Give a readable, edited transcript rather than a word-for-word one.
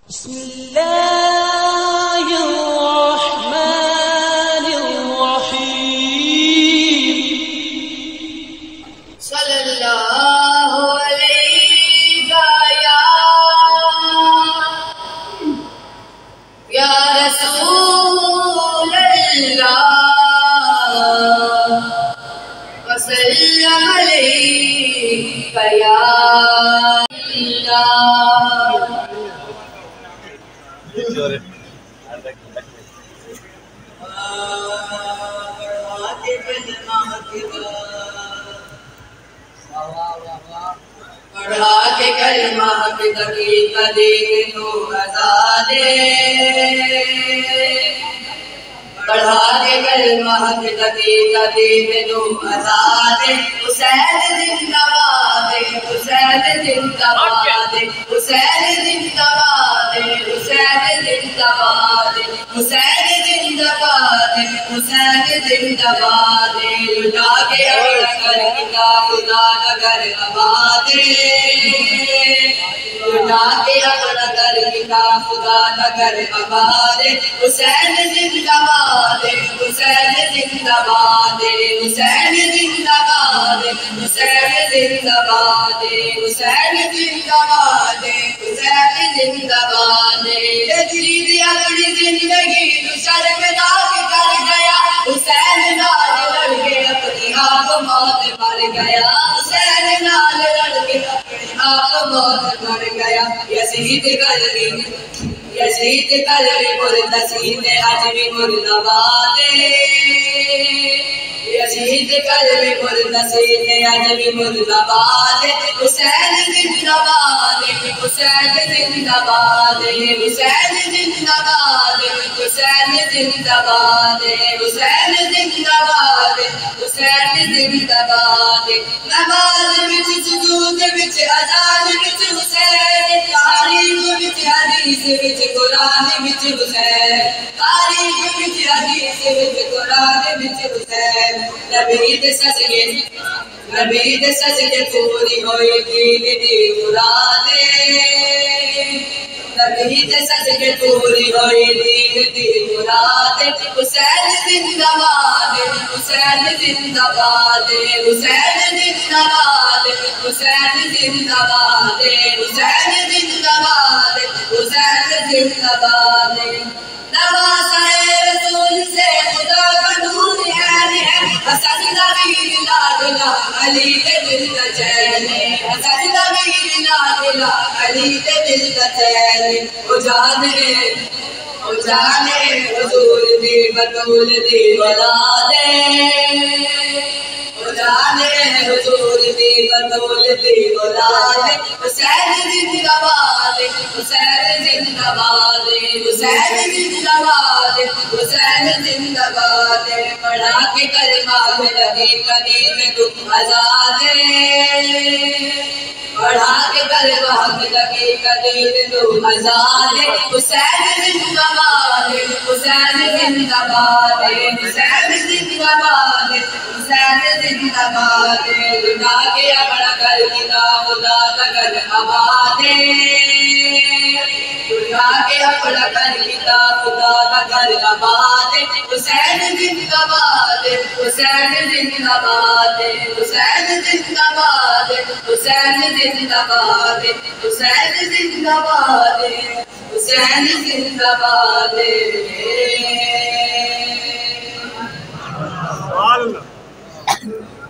بسم الله الرحمن الرحيم صلى الله عليك يا رسول الله وسلم عليك يا الله پڑھا کے کلمہ کی تقید دین تو آزادے پڑھا کے کلمہ کی تقید دین تو آزادے حسین زندہ باد حسین زندہ باد حسین زندہ باد حسین زندہ باد حسین زندہ باد حسین زندہ باد لٹا کے اپنا کر کتاب خدا کا گھر آباد لٹا کے اپنا کر کتاب خدا کا گھر آباد حسین زندہ باد حسین زندہ باد حسین زندہ باد حسین زندہ باد حسین زندہ باد حسین زندہ باد یزید اپنی زندگی شرمندہ کر گیا حسین نال لڑ کے اپنی آپ موت مر گیا حسین نال لڑ کے اپنی آپ موت مر گیا یزید قلبی مرتسین آج بھی مرد آباد یزید قلبی مرتسین آج بھی مرد آباد حسین زندہ باد حسین زندہ باد حسین زندہ باد حسین زندہ باد حسین زندہ باد حسین زندہ باد نماز وچ سجود وچ اذان وچ حسین تاریخ وچ حدیث وچ قرآن وچ حسین تاریخ وچ حدیث وچ قرآن وچ حسین نبی دے صدقے پوری ہوئی دین دی مرادے نبی دے صدقے پوری ہوئی دین دی مرادے حسین زندہ باد حسین زندہ باد حسین زندہ باد حسین زندہ باد حسین زندہ باد حسین زندہ باد نواسہ رسول سے خدا کا نور ہے حسن نبی لاڈلا علی کے دل کا چین حسن نبی لاڈلا علی کے دل کا چین او جانے حضور دی بطول دی اولاد او جانے حضور دی بطول دی اولاد حسین زندہ باد حسین زندہ باد حسین زندہ باد حسین زندہ باد پڑھا کے کلمہ میں لگی قدیم تو آزاد پڑھا کے کلمہ میں لگی قدیم تو آزاد حسین زندہ باد حسین زندہ باد حسین زندہ باد حسین زندہ باد لٹا کے اپنا کر کتاب خدا کا گھر آباد لٹا کے اپنا کر کتاب خدا کا گھر آباد حسین زندہ باد حسین زندہ باد حسین زندہ باد حسین زندہ باد حسین زندہ باد حسین زندہ باد سبحان اللہ